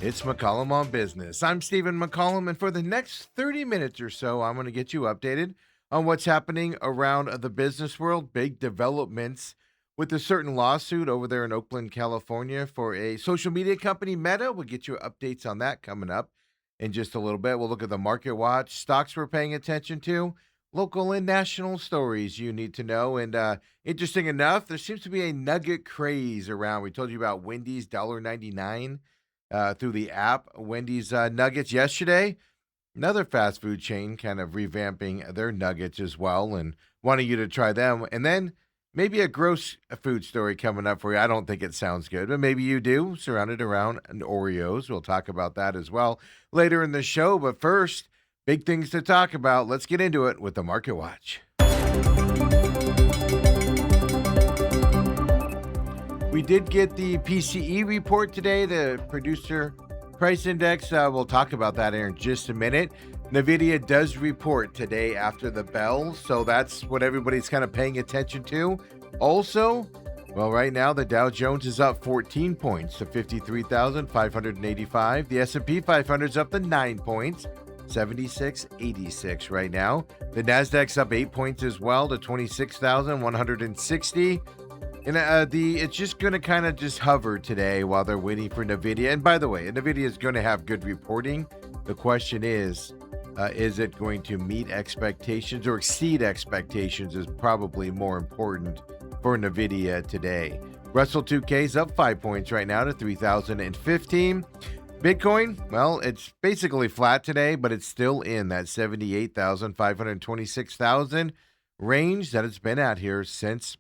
It's McCollum on Business. I'm Stephen McCollum, and for the next 30 minutes or so, I'm going to get you updated on what's happening around the business world, big developments with a certain lawsuit over there in Oakland, California for a social media company, Meta. We'll get you updates on that coming up in just a little bit. We'll look at the market watch, stocks we're paying attention to, local and national stories you need to know. And interesting enough, there seems to be a nugget craze around. We told you about Wendy's $1.99 through the app. Wendy's Nuggets yesterday. Another fast food chain kind of revamping their nuggets as well and wanting you to try them. And then maybe a gross food story coming up for you. I don't think it sounds good, but maybe you do. Surrounded around Oreos. We'll talk about that as well later in the show. But first, big things to talk about. Let's get into it with the Market Watch. We did get the PCE report today, the producer price index. We'll talk about that here in just a minute. NVIDIA does report today after the bell, so that's what everybody's kind of paying attention to. Also, well, right now the Dow Jones is up 14 points to 53,585. The S&P 500 is up to 9 points, 7686 right now. The Nasdaq's up 8 points as well to 26,160. And it's just going to kind of just hover today while they're waiting for NVIDIA. And by the way, NVIDIA is going to have good reporting. The question is it going to meet expectations or exceed expectations is probably more important for NVIDIA today. Russell 2K is up 5 points right now to 3,015. Bitcoin, well, it's basically flat today, but it's still in that 78,526,000 range that it's been at here since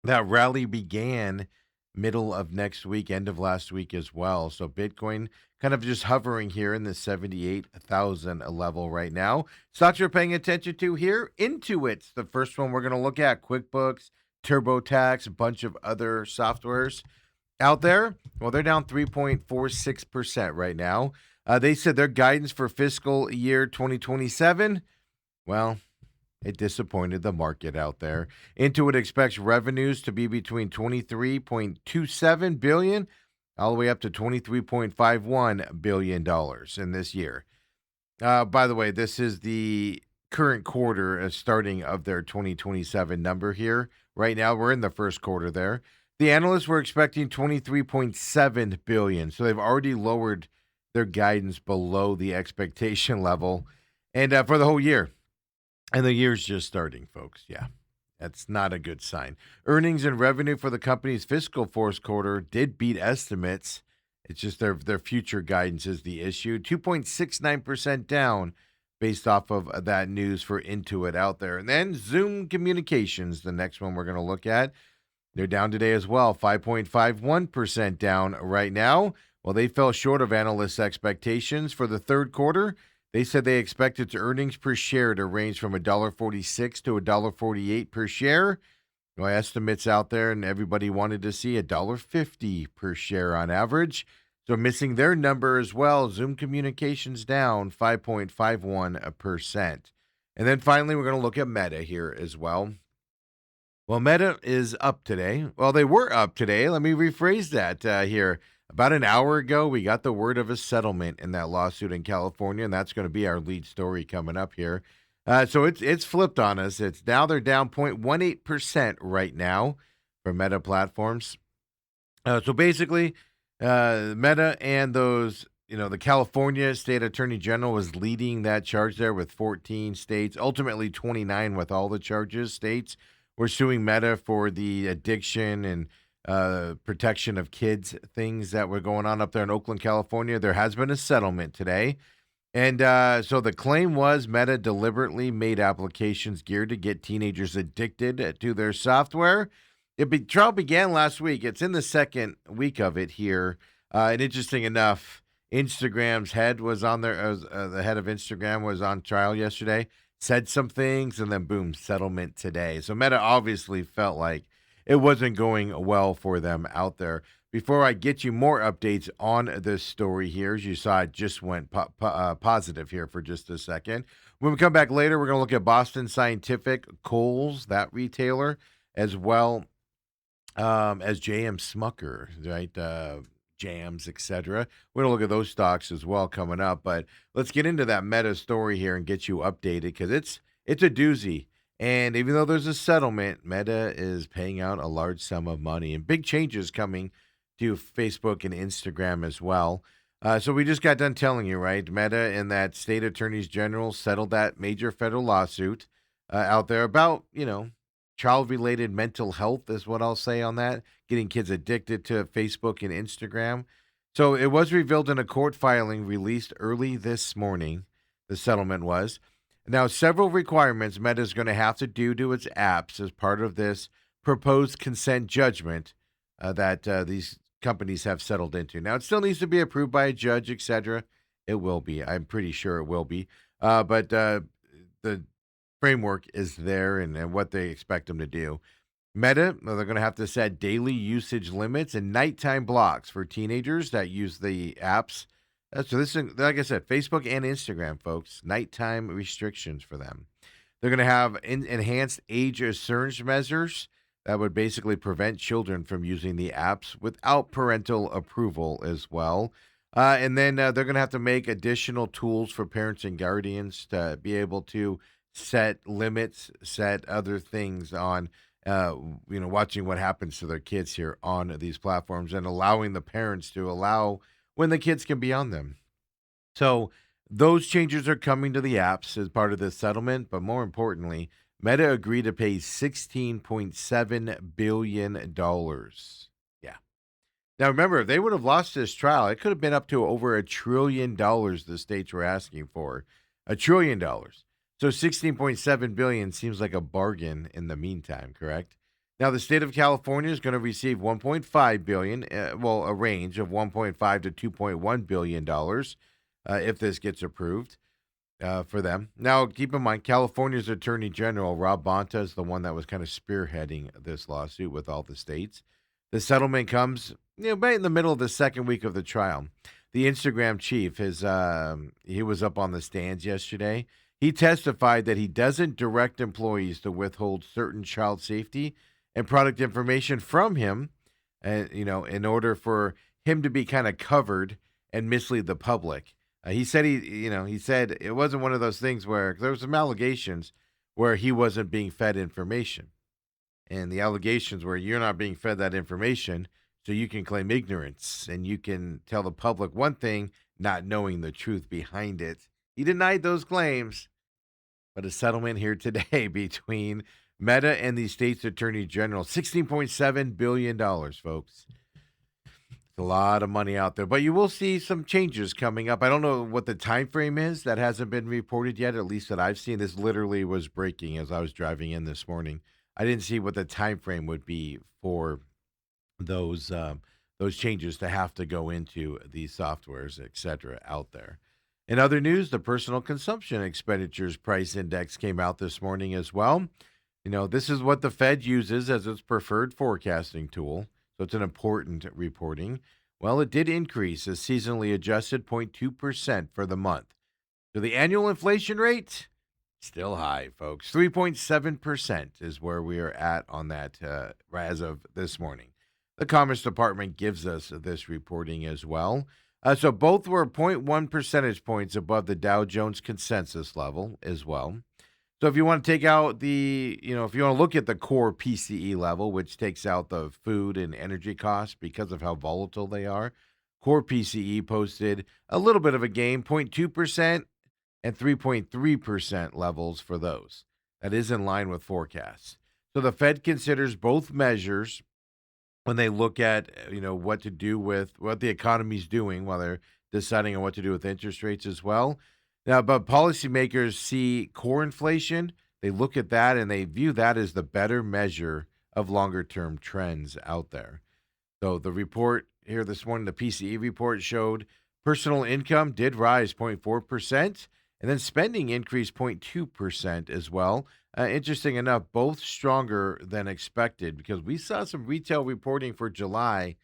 that rally began middle of next week, end of last week as well. So Bitcoin kind of just hovering here in the 78,000 level right now. Stocks you're paying attention to here, Intuit's the first one we're going to look at. QuickBooks, TurboTax, a bunch of other softwares out there. Well, they're down 3.46% right now. They said their guidance for fiscal year 2027, well, it disappointed the market out there. Intuit expects revenues to be between $23.27 billion all the way up to $23.51 billion in this year. By the way, this is the current quarter starting of their 2027 number here. Right now, we're in the first quarter there. The analysts were expecting $23.7 billion, so they've already lowered their guidance below the expectation level, and for the whole year. And the year's just starting, folks. Yeah, that's not a good sign. Earnings and revenue for the company's fiscal fourth quarter did beat estimates. It's just their future guidance is the issue. 2.69% down based off of that news for Intuit out there. And then Zoom Communications, the next one we're going to look at. They're down today as well, 5.51% down right now. Well, they fell short of analysts' expectations for the third quarter. They said they expect its earnings per share to range from $1.46 to $1.48 per share. Well, estimates out there, and everybody wanted to see $1.50 per share on average. So missing their number as well. Zoom Communications down 5.51%. And then finally, we're going to look at Meta here as well. Well, Meta is up today. Well, they were up today. Let me rephrase that here. About an hour ago, we got the word of a settlement in that lawsuit in California, and that's going to be our lead story coming up here. So it's flipped on us. It's now they're down 0.18% right now for Meta platforms. So basically, Meta and those, the California State Attorney General was leading that charge there with 14 states, ultimately 29 with all the charges. States were suing Meta for the addiction and protection of kids, things that were going on up there in Oakland, California. There has been a settlement today. And so the claim was Meta deliberately made applications geared to get teenagers addicted to their software. Trial began last week. It's in the second week of it here. And interesting enough, Instagram's head was on there. The head of Instagram was on trial yesterday, said some things, and then boom, settlement today. So Meta obviously felt like it wasn't going well for them out there. Before I get you more updates on this story here, as you saw, it just went positive here for just a second. When we come back later, we're going to look at Boston Scientific, Kohl's, that retailer, as well as J.M. Smucker, right? jams, etc. We're going to look at those stocks as well coming up, but let's get into that Meta story here and get you updated because it's a doozy. And even though there's a settlement, Meta is paying out a large sum of money and big changes coming to Facebook and Instagram as well. So we just got done telling you, right? Meta and that state attorneys general settled that major federal lawsuit out there about, child-related mental health is what I'll say on that, getting kids addicted to Facebook and Instagram. So it was revealed in a court filing released early this morning, the settlement was. Now, several requirements Meta is going to have to do to its apps as part of this proposed consent judgment that these companies have settled into. Now, it still needs to be approved by a judge, etc. It will be. I'm pretty sure it will be. But the framework is there and what they expect them to do. Meta, they're going to have to set daily usage limits and nighttime blocks for teenagers that use the apps. So this is, like I said, Facebook and Instagram, folks, nighttime restrictions for them. They're going to have enhanced age assurance measures that would basically prevent children from using the apps without parental approval as well. And then they're going to have to make additional tools for parents and guardians to be able to set limits, set other things on, watching what happens to their kids here on these platforms and allowing the parents to allow when the kids can be on them. So those changes are coming to the apps as part of this settlement, but more importantly, Meta agreed to pay $16.7 billion. Yeah. Now, remember, if they would have lost this trial, it could have been up to over $1 trillion the states were asking for. $1 trillion. So $16.7 billion seems like a bargain in the meantime, correct? Now, the state of California is going to receive $1.5 billion, a range of $1.5 to $2.1 billion if this gets approved for them. Now, keep in mind, California's Attorney General, Rob Bonta, is the one that was kind of spearheading this lawsuit with all the states. The settlement comes, right in the middle of the second week of the trial. The Instagram chief, he was up on the stands yesterday. He testified that he doesn't direct employees to withhold certain child safety and product information from him, in order for him to be kind of covered and mislead the public. He said he said it wasn't one of those things where there was some allegations where he wasn't being fed information. And the allegations were you're not being fed that information, so you can claim ignorance and you can tell the public one thing, not knowing the truth behind it. He denied those claims, but a settlement here today between Meta and the state's attorney general, $16.7 billion, folks. It's a lot of money out there, but you will see some changes coming up. I don't know what the time frame is. That hasn't been reported yet, at least that I've seen. This literally was breaking as I was driving in this morning. I didn't see what the time frame would be for those changes to have to go into these softwares, et cetera, out there. In other news, the personal consumption expenditures price index came out this morning as well. This is what the Fed uses as its preferred forecasting tool, so it's an important reporting. Well, it did increase a seasonally adjusted 0.2% for the month. So the annual inflation rate, still high, folks. 3.7% is where we are at on that as of this morning. The Commerce Department gives us this reporting as well. So both were 0.1 percentage points above the Dow Jones consensus level as well. So if you want to take out if you want to look at the core PCE level, which takes out the food and energy costs because of how volatile they are, core PCE posted a little bit of a gain, 0.2% and 3.3% levels for those. That is in line with forecasts. So the Fed considers both measures when they look at, what to do with what the economy's doing while they're deciding on what to do with interest rates as well. Now, but policymakers see core inflation. They look at that and they view that as the better measure of longer-term trends out there. So the report here this morning, the PCE report showed personal income did rise 0.4%, and then spending increased 0.2% as well. Interesting enough, both stronger than expected because we saw some retail reporting for July.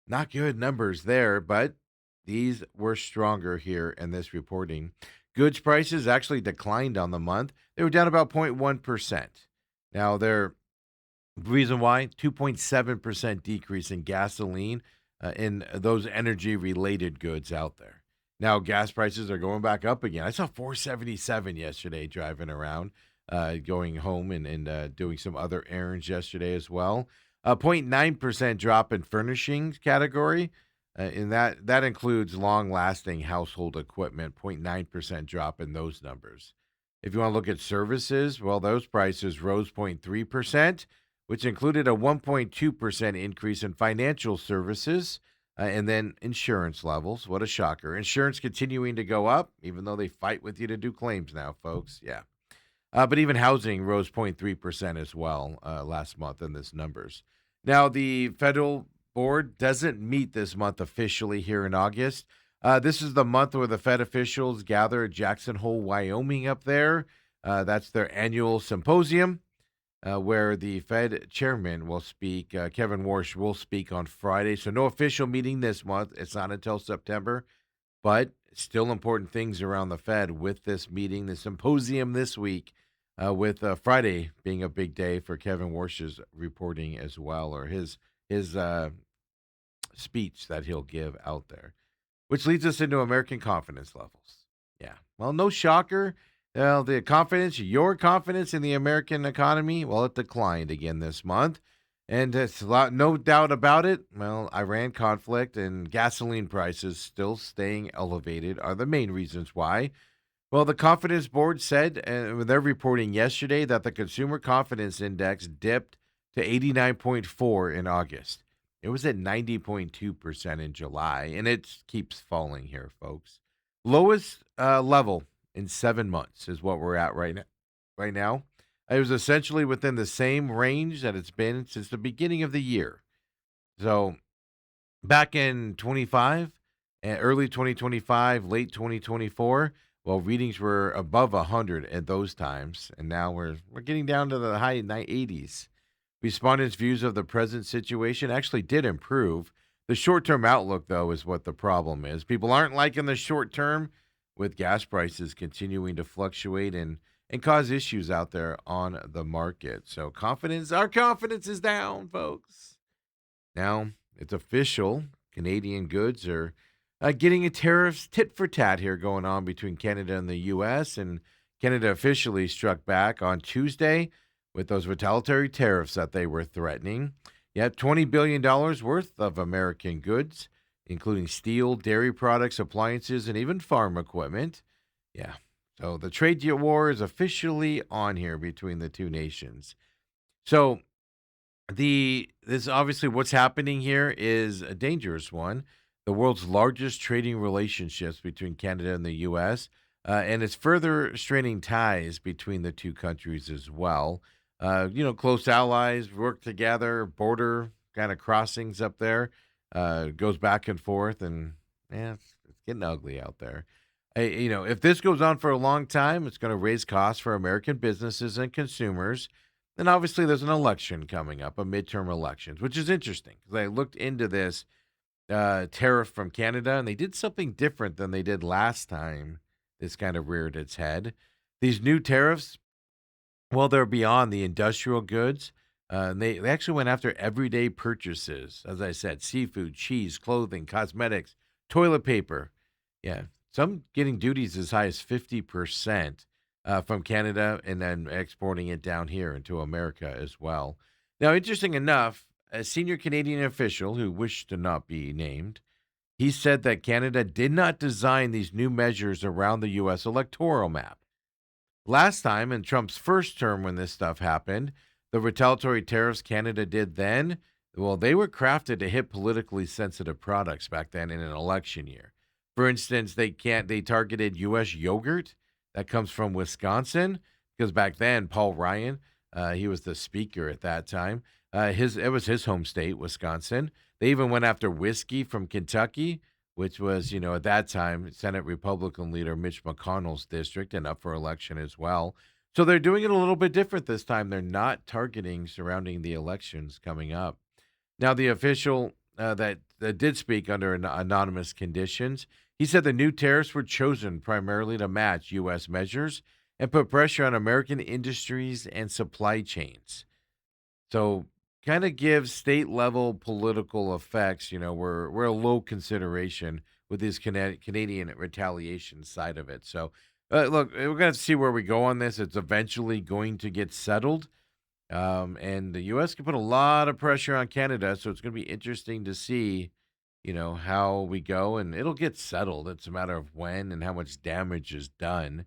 Not good numbers there, but these were stronger here in this reporting. Goods prices actually declined on the month. They were down about 0.1%. Now, their reason why, 2.7% decrease in gasoline in those energy related goods out there. Now, gas prices are going back up again. I saw 477 yesterday driving around, going home and doing some other errands yesterday as well. A 0.9% drop in furnishings category. And that includes long-lasting household equipment, 0.9% drop in those numbers. If you want to look at services, well, those prices rose 0.3%, which included a 1.2% increase in financial services, and then insurance levels. What a shocker. Insurance continuing to go up, even though they fight with you to do claims now, folks. Yeah. But even housing rose 0.3% as well last month in this numbers. Now, the federal board doesn't meet this month officially here in August. This is the month where the Fed officials gather at Jackson Hole, Wyoming, up there. That's their annual symposium where the Fed chairman will speak. Kevin Warsh will speak on Friday. So, no official meeting this month. It's not until September. But still important things around the Fed with this meeting, the symposium this week, with Friday being a big day for Kevin Warsh's reporting as well, or his speech that he'll give out there, which leads us into American confidence levels. Yeah, well, no shocker. Well, your confidence in the American economy, well, it declined again this month. And it's a lot, no doubt about it. Well, Iran conflict and gasoline prices still staying elevated are the main reasons why. Well, the Confidence Board said, they're reporting yesterday, that the Consumer Confidence Index dipped to 89.4 in August. It was at 90.2% in July, and it keeps falling here, folks. Lowest level in 7 months is what we're at right now. Right now, it was essentially within the same range that it's been since the beginning of the year. So back in 25, early 2025, late 2024, well, readings were above 100 at those times, and now we're getting down to the high 80s. Respondents' views of the present situation actually did improve. The short-term outlook, though, is what the problem is. People aren't liking the short term, with gas prices continuing to fluctuate and cause issues out there on the market. So our confidence is down, folks. Now, it's official. Canadian goods are getting a tariffs tit for tat here going on between Canada and the U.S. And Canada officially struck back on Tuesday with those retaliatory tariffs that they were threatening. Yet $20 billion worth of American goods, including steel, dairy products, appliances, and even farm equipment. Yeah. So the trade war is officially on here between the two nations. So this obviously what's happening here is a dangerous one. The world's largest trading relationships between Canada and the U.S. And it's further straining ties between the two countries as well. Close allies work together, border kind of crossings up there, goes back and forth, and yeah, it's getting ugly out there. If this goes on for a long time, it's going to raise costs for American businesses and consumers. And obviously, there's an election coming up, a midterm elections, which is interesting because I looked into this tariff from Canada, and they did something different than they did last time. This kind of reared its head. These new tariffs, well, they're beyond the industrial goods. And they actually went after everyday purchases. As I said, seafood, cheese, clothing, cosmetics, toilet paper. Yeah, some getting duties as high as 50% from Canada and then exporting it down here into America as well. Now, interesting enough, a senior Canadian official who wished to not be named, he said that Canada did not design these new measures around the U.S. electoral map. Last time in Trump's first term when this stuff happened, the retaliatory tariffs Canada did then, well, they were crafted to hit politically sensitive products back then in an election year. For instance, they targeted U.S. yogurt that comes from Wisconsin because back then Paul Ryan, he was the speaker at that time. It was his home state, Wisconsin. They even went after whiskey from Kentucky, which was, at that time, Senate Republican leader Mitch McConnell's district and up for election as well. So they're doing it a little bit different this time. They're not targeting surrounding the elections coming up. Now, the official that did speak under anonymous conditions, he said the new tariffs were chosen primarily to match U.S. measures and put pressure on American industries and supply chains. So kind of gives state level political effects. We're a low consideration with this Canadian retaliation side of it. So, look, we're going to see where we go on this. It's eventually going to get settled. And the U.S. can put a lot of pressure on Canada, so it's going to be interesting to see, how we go, and it'll get settled. It's a matter of when and how much damage is done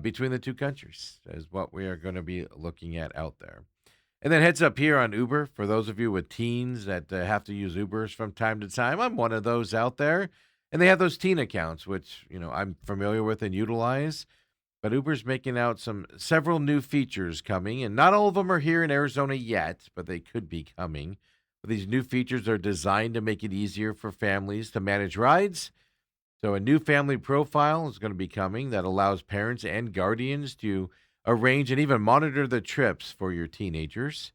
between the two countries, is what we are going to be looking at out there. And then heads up here on Uber for those of you with teens that have to use Ubers from time to time. I'm one of those out there, and they have those teen accounts, which I'm familiar with and utilize. But Uber's making out several new features coming, and not all of them are here in Arizona yet, but they could be coming. But these new features are designed to make it easier for families to manage rides. So a new family profile is going to be coming that allows parents and guardians to arrange and even monitor the trips for your teenagers.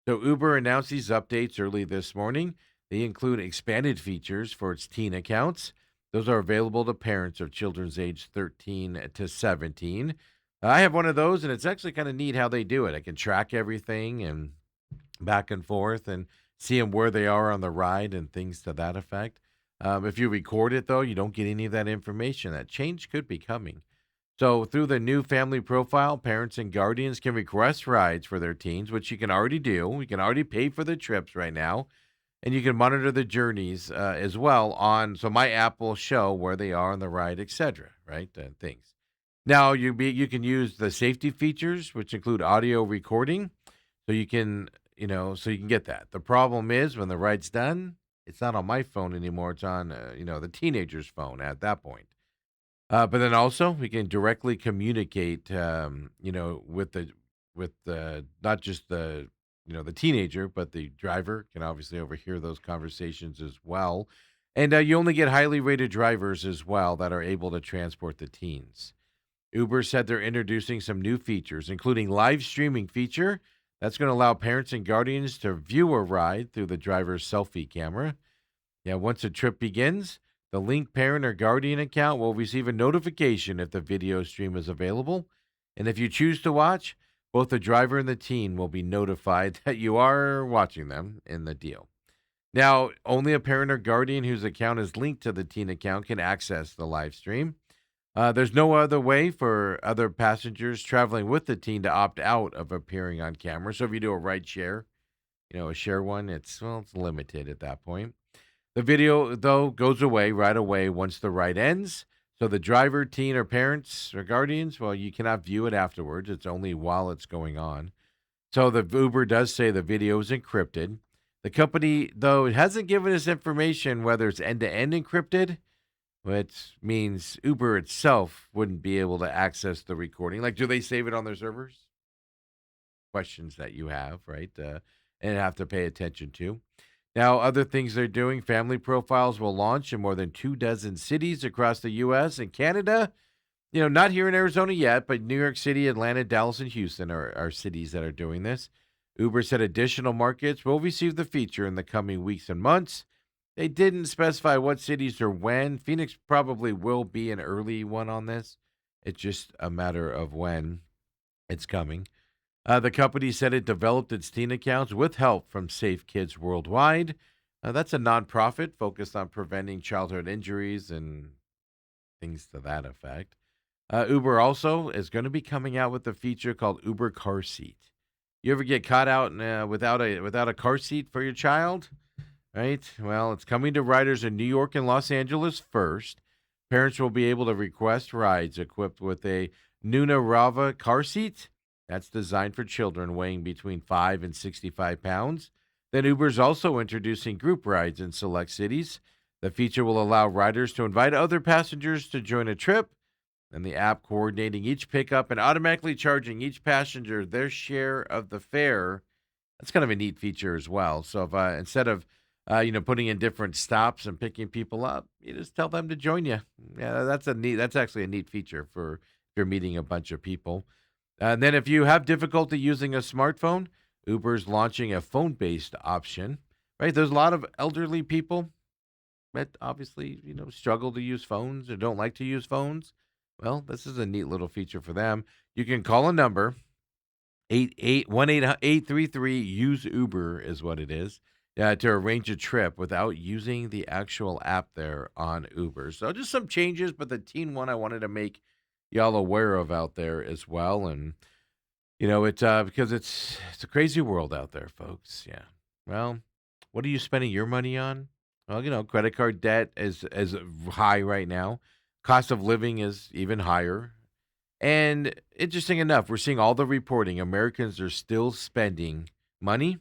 So Uber announced these updates early this morning. They include expanded features for its teen accounts. Those are available to parents of children's age 13 to 17. I have one of those, and it's actually kind of neat how they do it. I can track everything and back and forth and see them where they are on the ride and things to that effect. If you record it, though, you don't get any of that information. That change could be coming. So, through the new family profile, parents and guardians can request rides for their teens, which you can already do. You can already pay for the trips right now, and you can monitor the journeys as well on. So, my app will show where they are on the ride, etc. Right, things. Now, you can use the safety features, which include audio recording, so you can get that. The problem is when the ride's done, it's not on my phone anymore. It's on the teenager's phone at that point. But then also we can directly communicate, with the not just the teenager, but the driver can obviously overhear those conversations as well. And you only get highly rated drivers as well that are able to transport the teens. Uber said they're introducing some new features, including live streaming feature that's going to allow parents and guardians to view a ride through the driver's selfie camera. Yeah, once a trip begins, the linked parent or guardian account will receive a notification if the video stream is available. And if you choose to watch, both the driver and the teen will be notified that you are watching them in the deal. Now, only a parent or guardian whose account is linked to the teen account can access the live stream. There's no other way for other passengers traveling with the teen to opt out of appearing on camera. So if you do a ride share, a share one, it's limited at that point. The video, though, goes away right away once the ride ends. So the driver, teen, or parents or guardians, well, you cannot view it afterwards. It's only while it's going on. So the Uber does say the video is encrypted. The company, though, it hasn't given us information whether it's end-to-end encrypted, which means Uber itself wouldn't be able to access the recording. Like, do they save it on their servers? Questions that you have, right? And have to pay attention to. Now, other things they're doing, family profiles will launch in more than 24 cities across the U.S. and Canada. Not here in Arizona yet, but New York City, Atlanta, Dallas, and Houston are cities that are doing this. Uber said additional markets will receive the feature in the coming weeks and months. They didn't specify what cities or when. Phoenix probably will be an early one on this. It's just a matter of when it's coming. The company said it developed its teen accounts with help from Safe Kids Worldwide. That's a nonprofit focused on preventing childhood injuries and things to that effect. Uber also is going to be coming out with a feature called Uber Car Seat. You ever get caught out without a car seat for your child? Right? Well, it's coming to riders in New York and Los Angeles first. Parents will be able to request rides equipped with a Nuna Rava car seat. That's designed for children weighing between 5 and 65 pounds. Then Uber's also introducing group rides in select cities. The feature will allow riders to invite other passengers to join a trip, and the app coordinating each pickup and automatically charging each passenger their share of the fare. That's kind of a neat feature as well. So if instead of putting in different stops and picking people up, you just tell them to join you. Yeah, that's actually a neat feature for if you're meeting a bunch of people. And then if you have difficulty using a smartphone, Uber's launching a phone-based option, right? There's a lot of elderly people that obviously, struggle to use phones or don't like to use phones. Well, this is a neat little feature for them. You can call a number 888 use Uber is what it is. To arrange a trip without using the actual app there on Uber. So just some changes, but the teen one I wanted to make y'all aware of out there as well. And it's because it's a crazy world out there, folks. Yeah. Well, what are you spending your money on? Well, credit card debt is high right now. Cost of living is even higher. And interesting enough, we're seeing all the reporting. Americans are still spending money,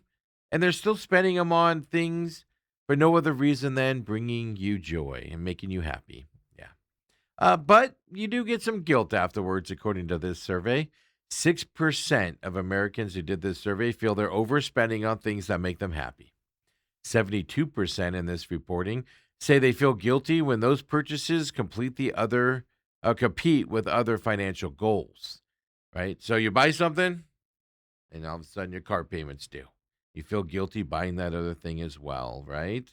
and they're still spending them on things for no other reason than bringing you joy and making you happy. Yeah. But you do get some guilt afterwards, according to this survey. 6% of Americans who did this survey feel they're overspending on things that make them happy. 72% in this reporting say they feel guilty when those purchases compete with other financial goals, right? So you buy something, and all of a sudden your car payment's due. You feel guilty buying that other thing as well, right?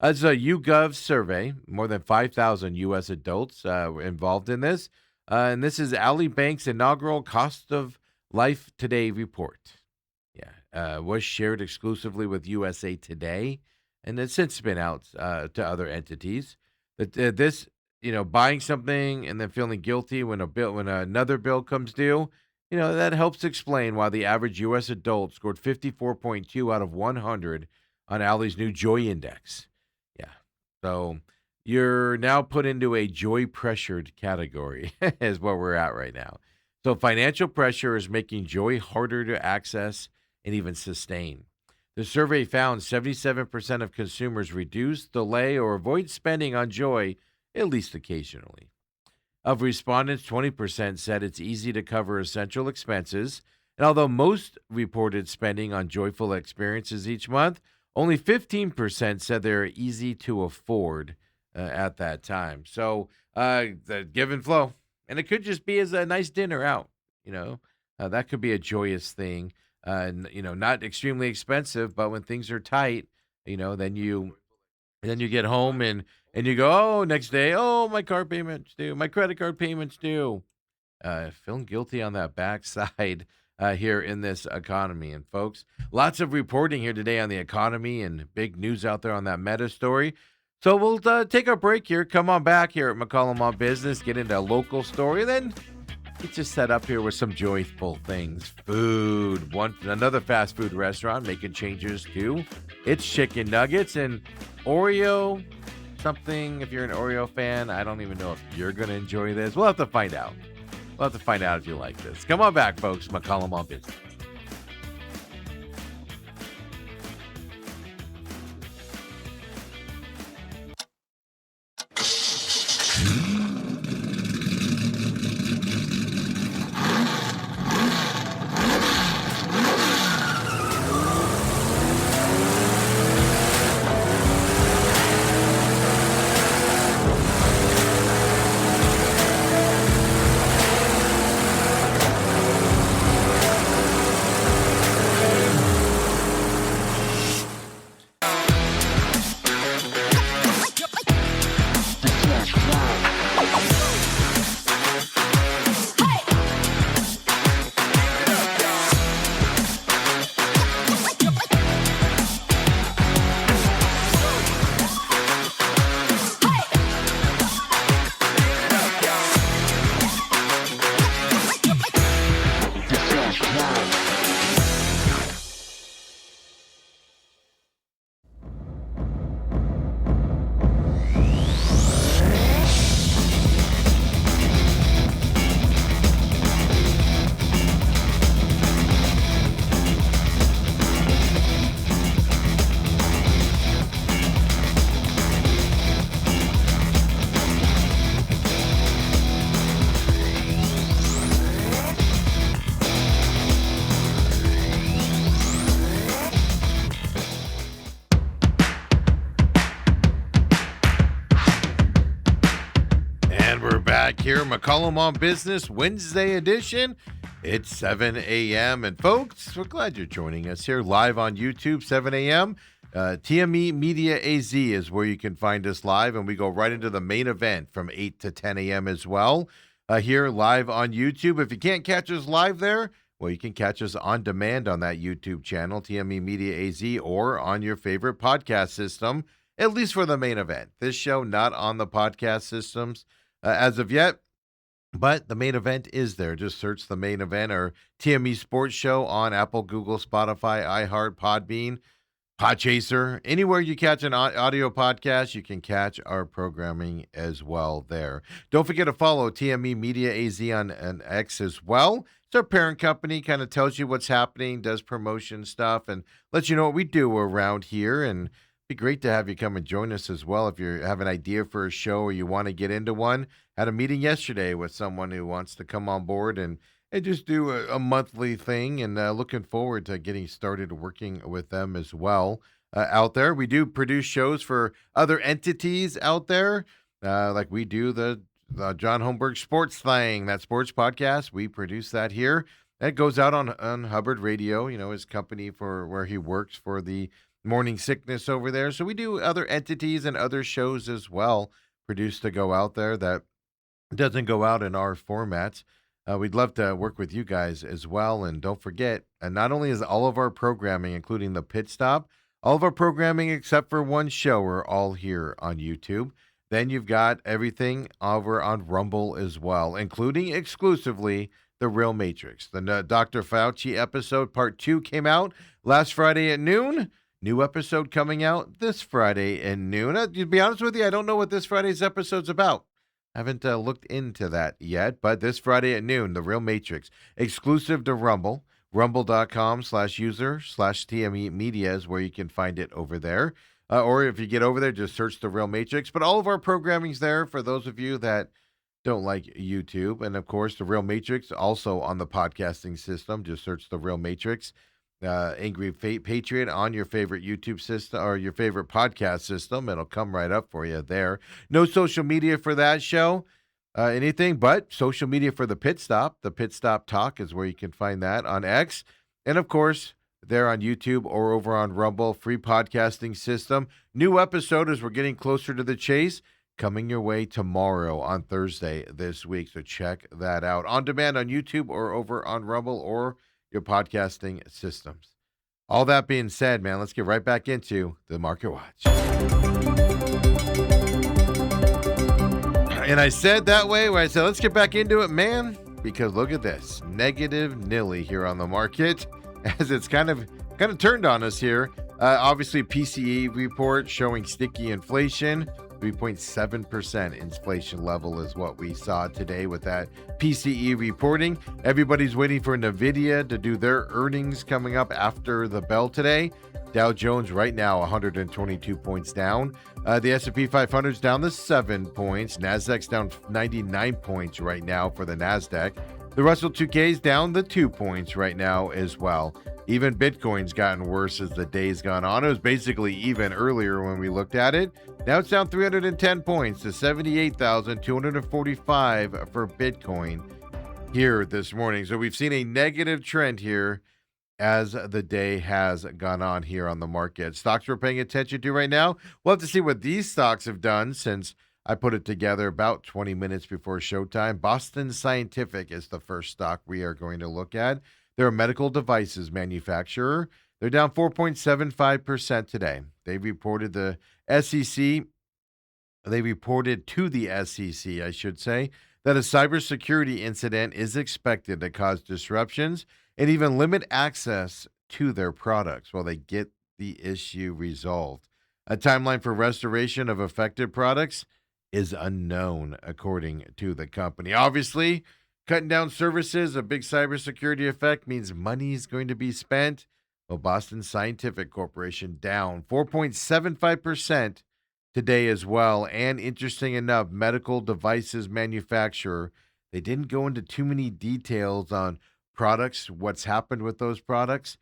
As a YouGov survey, more than 5,000 U.S. adults were involved in this. And this is Ali Bank's inaugural Cost of Life Today report. Yeah, was shared exclusively with USA Today, and it's since been out to other entities. But this, buying something and then feeling guilty when another bill comes due, that helps explain why the average U.S. adult scored 54.2 out of 100 on Ali's new Joy Index. Yeah, so you're now put into a joy pressured category, is where we're at right now. So financial pressure is making joy harder to access and even sustain. The survey found 77% of consumers reduce, delay, or avoid spending on joy at least occasionally. Of respondents, 20% said it's easy to cover essential expenses. And although most reported spending on joyful experiences each month, only 15% said they're easy to afford at that time. So the give and flow. And it could just be as a nice dinner out, that could be a joyous thing. Not extremely expensive, but when things are tight, then you get home and you go, oh, next day, oh, my car payment's due, my credit card payment's due. Feeling guilty on that backside here in this economy. And folks, lots of reporting here today on the economy and big news out there on that Meta story. So we'll take our break here. Come on back here at McCollum on Business, get into a local story, then get you set up here with some joyful things. Food. Another fast food restaurant making changes too. It's chicken nuggets and Oreo something. If you're an Oreo fan, I don't even know if you're going to enjoy this. We'll have to find out. We'll have to find out if you like this. Come on back, folks. McCollum on Business. Back here, McCollum on Business, Wednesday edition. It's 7 a.m. And folks, we're glad you're joining us here live on YouTube, 7 a.m. TME Media AZ is where you can find us live, and we go right into the main event from 8 to 10 a.m. as well. Here live on YouTube. If you can't catch us live there, Well, you can catch us on demand on that YouTube channel, TME Media AZ, or on your favorite podcast system, at least for the main event. This show, not on the podcast systems as of yet. But the main event is there. Just search the main event or TME Sports Show on Apple, Google, Spotify, iHeart, Podbean, Podchaser. Anywhere you catch an audio podcast, you can catch our programming as well there. Don't forget to follow TME Media AZ on X as well. It's our parent company, kind of tells you what's happening, does promotion stuff, and lets you know what we do around here. And it'd be great to have you come and join us as well if you have an idea for a show or you want to get into one. Had a meeting yesterday with someone who wants to come on board and just do a monthly thing, and looking forward to getting started working with them as well out there. We do produce shows for other entities out there, like we do the John Holmberg Sports Thing, that sports podcast. We produce that here. That goes out on Hubbard Radio, his company for where he works for the morning sickness over there. So we do other entities and other shows as well, produced to go out there that doesn't go out in our formats. We'd love to work with you guys as well. And don't forget, and not only is all of our programming, including the pit stop, all of our programming except for one show are all here on YouTube. Then you've got everything over on Rumble as well, including exclusively The Real Matrix. The Dr. Fauci episode part 2 came out last Friday at noon. New episode coming out this Friday at noon. To be honest with you, I don't know what this Friday's episode's about. Haven't looked into that yet, but this Friday at noon, The Real Matrix, exclusive to Rumble, rumble.com/user/TME Media is where you can find it over there. Or if you get over there, just search The Real Matrix. But all of our programming's there for those of you that don't like YouTube. And of course, The Real Matrix also on the podcasting system. Just search The Real Matrix. Angry Patriot on your favorite YouTube system or your favorite podcast system. It'll come right up for you there. No social media for that show, anything but social media for the Pit Stop. The Pit Stop Talk is where you can find that on X. And of course, there on YouTube or over on Rumble, free podcasting system. New episode as we're getting closer to the chase, coming your way tomorrow on Thursday this week. So check that out on demand on YouTube or over on Rumble or your podcasting systems. All that being said, man, let's get right back into the Market Watch. And I said that way when I said, let's get back into it, man, because look at this. Negative nilly here on the market as it's kind of turned on us here. Obviously, PCE report showing sticky inflation. 3.7% inflation level is what we saw today with that PCE reporting. Everybody's waiting for NVIDIA to do their earnings coming up after the bell today. Dow Jones right now 122 points down. The S&P 500 is down to 7 points. Nasdaq's down 99 points right now for the Nasdaq. The Russell 2K is down the 2 points right now as well. Even Bitcoin's gotten worse as the day's gone on. It was basically even earlier when we looked at it. Now it's down 310 points to 78,245 for Bitcoin here this morning. So we've seen a negative trend here as the day has gone on here on the market. Stocks we're paying attention to right now, we'll have to see what these stocks have done since I put it together about 20 minutes before showtime. Boston Scientific is the first stock we are going to look at. They're a medical devices manufacturer. They're down 4.75% today. They reported the SEC. They reported to the SEC, I should say, that a cybersecurity incident is expected to cause disruptions and even limit access to their products while they get the issue resolved. A timeline for restoration of affected products is unknown, according to the company. Obviously, cutting down services, a big cybersecurity effect means money is going to be spent. Well, Boston Scientific Corporation down 4.75% today as well. And interesting enough, medical devices manufacturer, they didn't go into too many details on products, what's happened with those products.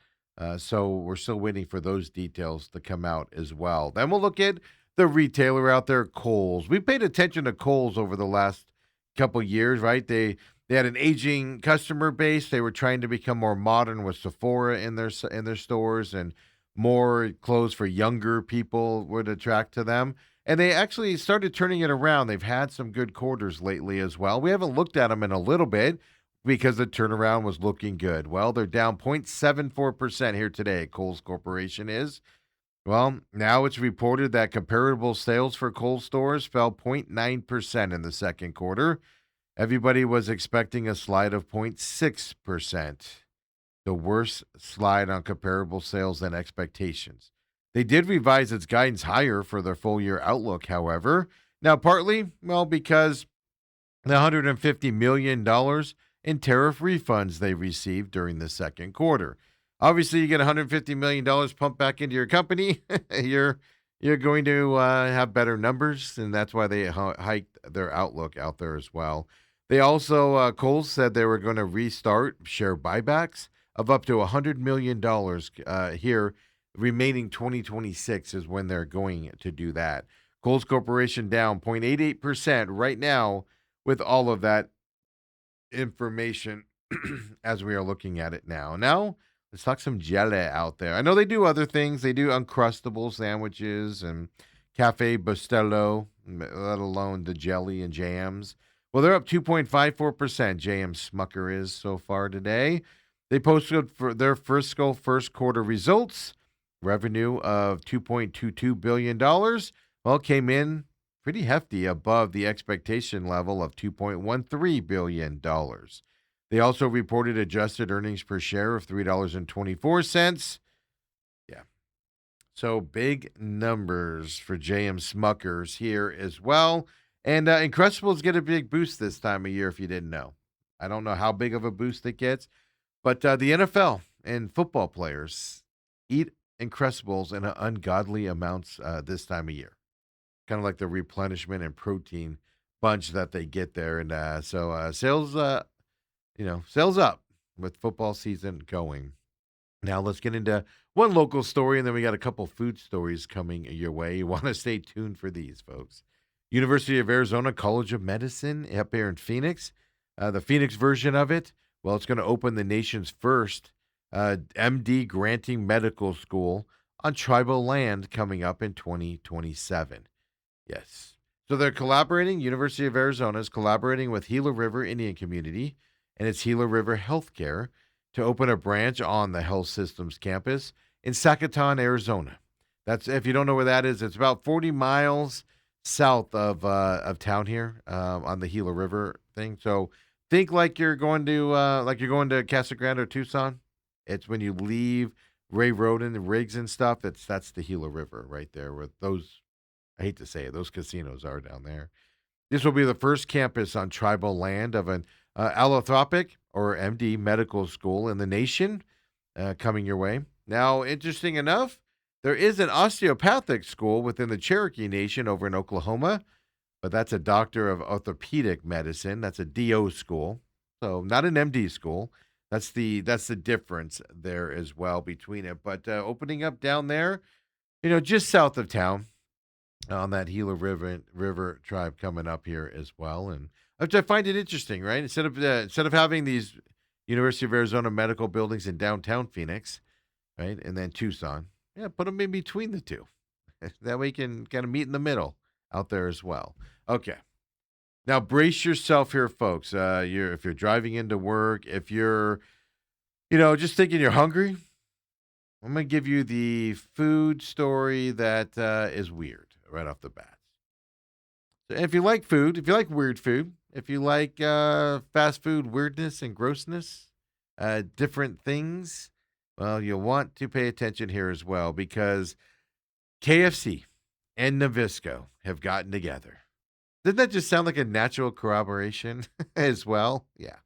So we're still waiting for those details to come out as well. Then we'll look at the retailer out there, Kohl's. We paid attention to Kohl's over the last couple years, right? They had an aging customer base. They were trying to become more modern with Sephora in their stores, and more clothes for younger people would attract to them. And they actually started turning it around. They've had some good quarters lately as well. We haven't looked at them in a little bit. because the turnaround was looking good. Well, they're down 0.74% here today. Kohl's Corporation is. Well, now it's reported that comparable sales for Kohl's stores fell 0.9% in the second quarter. Everybody was expecting a slide of 0.6%, the worst slide on comparable sales than expectations. They did revise its guidance higher for their full year outlook, however. Now, partly, well, because the $150 million in tariff refunds they received during the second quarter. Obviously, you get $150 million pumped back into your company, you're going to have better numbers, and that's why they hiked their outlook out there as well. They also, Kohl's said they were going to restart share buybacks of up to $100 million here. Remaining 2026 is when they're going to do that. Kohl's Corporation down 0.88% right now with all of that information as we are looking at it now. Now, let's talk some jelly out there. I know they do other things. They do Uncrustable sandwiches and Cafe Bustelo, let alone the jelly and jams. Well, they're up 2.54%. JM Smucker is so far today. They posted for their fiscal first quarter results. Revenue of $2.22 billion. Well, came in pretty hefty above the expectation level of $2.13 billion. They also reported adjusted earnings per share of $3.24. Yeah. So big numbers for JM Smuckers here as well. And Uncrustables get a big boost this time of year if you didn't know. I don't know how big of a boost it gets, but the NFL and football players eat Uncrustables in ungodly amounts this time of year. Kind of like the replenishment and protein bunch that they get there. And so sales, sales up with football season going. Now let's get into one local story, and then we got a couple food stories coming your way. You want to stay tuned for these, folks. University of Arizona College of Medicine up here in Phoenix. The Phoenix version of it, well, it's going to open the nation's first MD granting medical school on tribal land coming up in 2027. Yes. So they're collaborating. University of Arizona is collaborating with Gila River Indian Community and its Gila River Healthcare to open a branch on the health systems campus in Sacaton, Arizona. That's, if you don't know where that is, it's about 40 miles south of town here on the Gila River thing. So think like you're going to Casa Grande or Tucson. It's when you leave Ray Road and the Riggs and stuff. That's the Gila River right there with those. I hate to say it, those casinos are down there. This will be the first campus on tribal land of an allotropic or MD medical school in the nation coming your way. Now, interesting enough, there is an osteopathic school within the Cherokee Nation over in Oklahoma, but that's a doctor of orthopedic medicine. That's a DO school, so not an MD school. That's the difference there as well between it. But opening up down there, just south of town on that Gila River tribe coming up here as well, and which I find it interesting, right? Instead of having these University of Arizona medical buildings in downtown Phoenix, right, and then Tucson, yeah, put them in between the two. That way you can kind of meet in the middle out there as well. Okay. Now brace yourself here, folks. If you're driving into work, if you're, just thinking you're hungry, I'm going to give you the food story that is weird right off the bat. So if you like food, if you like weird food, if you like fast food weirdness and grossness, different things, well, you'll want to pay attention here as well because KFC and Nabisco have gotten together. Doesn't that just sound like a natural corroboration as well? Yeah.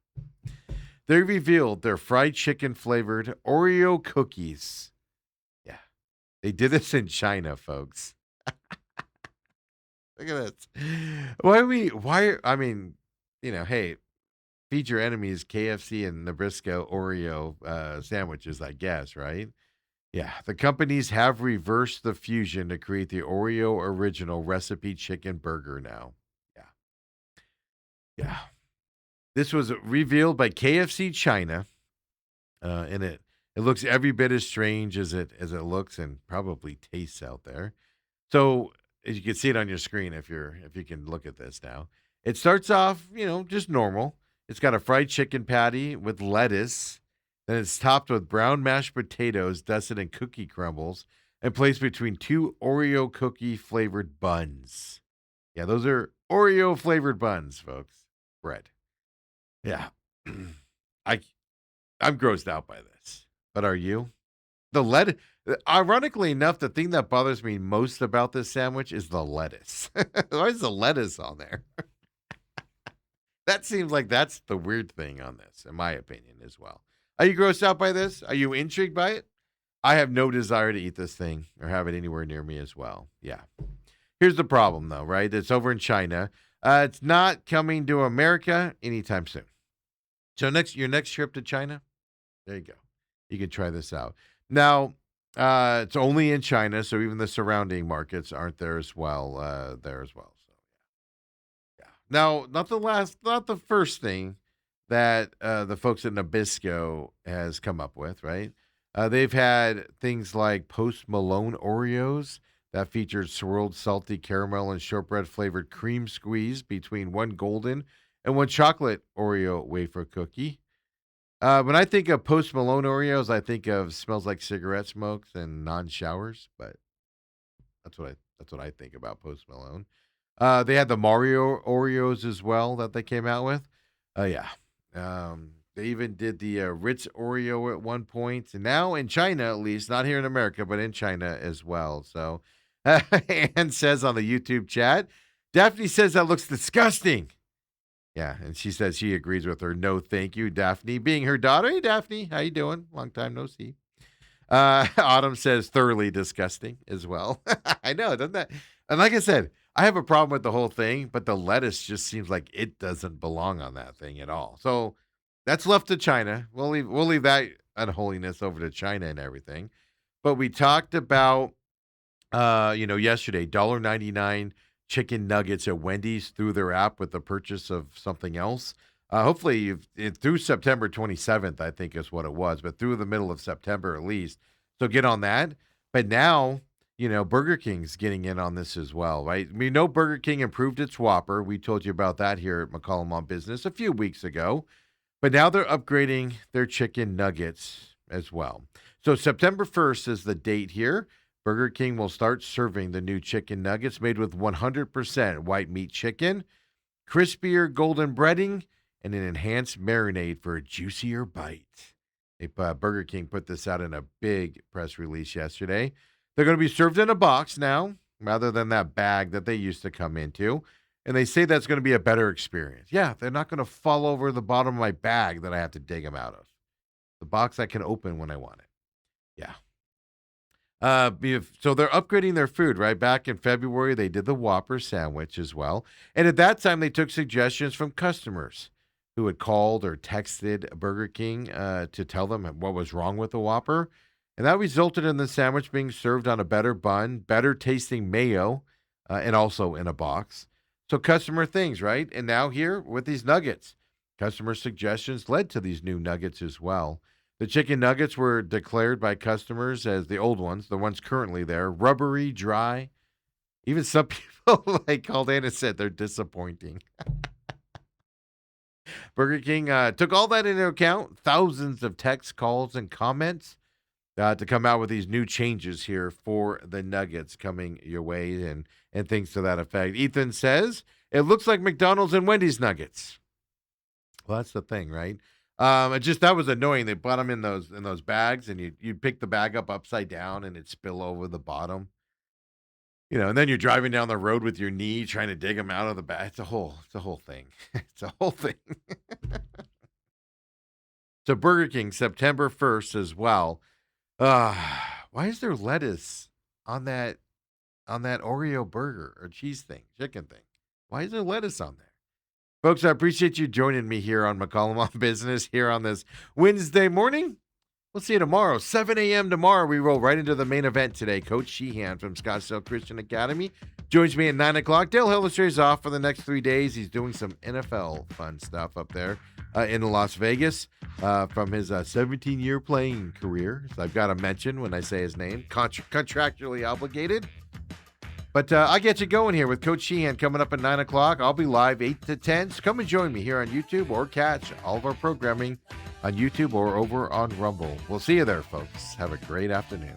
They revealed their fried chicken flavored Oreo cookies. Yeah. They did this in China, folks. Look at this. Hey, feed your enemies KFC and Nabisco Oreo sandwiches, I guess, right? Yeah, the companies have reversed the fusion to create the Oreo original recipe chicken burger now. Yeah. Yeah. This was revealed by KFC China, and it looks every bit as strange as it looks and probably tastes out there. So as you can see it on your screen, if you can look at this now, it starts off, just normal. It's got a fried chicken patty with lettuce. Then it's topped with brown mashed potatoes dusted in cookie crumbles and placed between two Oreo cookie flavored buns. Yeah, those are Oreo flavored buns, folks. Bread. Yeah. I I'm grossed out by this. But are you? The lettuce. Ironically enough, the thing that bothers me most about this sandwich is the lettuce. Why is the lettuce on there? That seems like that's the weird thing on this, in my opinion, as well. Are you grossed out by this? Are you intrigued by it? I have no desire to eat this thing or have it anywhere near me as well. Yeah. Here's the problem, though, right? It's over in China. It's not coming to America anytime soon. So your next trip to China, there you go. You can try this out. Now, it's only in China, so even the surrounding markets aren't there as well. So yeah. Now, not the first thing that the folks at Nabisco has come up with, right? They've had things like Post Malone Oreos that featured swirled salty caramel and shortbread flavored cream squeeze between one golden and one chocolate Oreo wafer cookie. When I think of Post Malone Oreos, I think of smells like cigarette smokes and non showers, but that's what I think about Post Malone. They had the Mario Oreos as well that they came out with. Yeah. They even did the Ritz Oreo at one point, and now in China, at least, not here in America, but in China as well. So, Anne says on the YouTube chat, Daphne says that looks disgusting. Yeah, and she says she agrees with her. No, thank you, Daphne, being her daughter. Hey, Daphne, how you doing? Long time no see. Autumn says thoroughly disgusting as well. I know, doesn't that? And like I said, I have a problem with the whole thing, but the lettuce just seems like it doesn't belong on that thing at all. So that's left to China. We'll leave that unholiness over to China and everything. But we talked about yesterday, $1.99 chicken nuggets at Wendy's through their app with the purchase of something else. Hopefully, through September 27th, I think is what it was, but through the middle of September at least. So get on that. But now, Burger King's getting in on this as well, right? We know Burger King improved its Whopper. We told you about that here at McCollum on Business a few weeks ago. But now they're upgrading their chicken nuggets as well. So September 1st is the date here. Burger King will start serving the new chicken nuggets made with 100% white meat chicken, crispier golden breading, and an enhanced marinade for a juicier bite. Burger King put this out in a big press release yesterday. They're going to be served in a box now, rather than that bag that they used to come into. And they say that's going to be a better experience. Yeah, they're not going to fall over the bottom of my bag that I have to dig them out of. The box I can open when I want it. Yeah. So they're upgrading their food, right? Back in February, they did the Whopper sandwich as well. And at that time, they took suggestions from customers who had called or texted Burger King to tell them what was wrong with the Whopper. And that resulted in the sandwich being served on a better bun, better tasting mayo, and also in a box. So customer things, right? And now here with these nuggets, customer suggestions led to these new nuggets as well. The chicken nuggets were declared by customers as the old ones, the ones currently there, rubbery, dry. Even some people like called in and said they're disappointing. Burger King took all that into account, thousands of texts, calls, and comments to come out with these new changes here for the nuggets coming your way and things to that effect. Ethan says, it looks like McDonald's and Wendy's nuggets. Well, that's the thing, right? That was annoying. They brought them in those bags, and you'd pick the bag up upside down, and it'd spill over the bottom. And then you're driving down the road with your knee trying to dig them out of the bag. It's a whole thing. It's a whole thing. So Burger King, September 1st as well. Why is there lettuce on that Oreo burger or chicken thing? Why is there lettuce on there? Folks, I appreciate you joining me here on McCollum on Business here on this Wednesday morning. We'll see you tomorrow, 7 a.m. tomorrow. We roll right into the main event today. Coach Sheehan from Scottsdale Christian Academy joins me at 9 o'clock. Dale Hillister is off for the next 3 days. He's doing some NFL fun stuff up there in Las Vegas from his 17-year playing career. So I've got to mention when I say his name, contractually obligated. But I'll get you going here with Coach Sheehan coming up at 9 o'clock. I'll be live 8 to 10. So come and join me here on YouTube or catch all of our programming on YouTube or over on Rumble. We'll see you there, folks. Have a great afternoon.